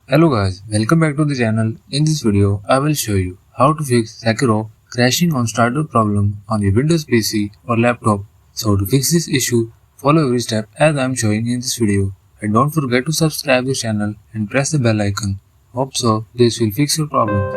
Hello guys, welcome back to the channel. In this video, I will show you how to fix SEKIRO crashing on startup problem on your Windows PC or laptop. So to fix this issue, follow every step as I am showing in this video. And don't forget to subscribe this channel and press the bell icon. Hope so this will fix your problem.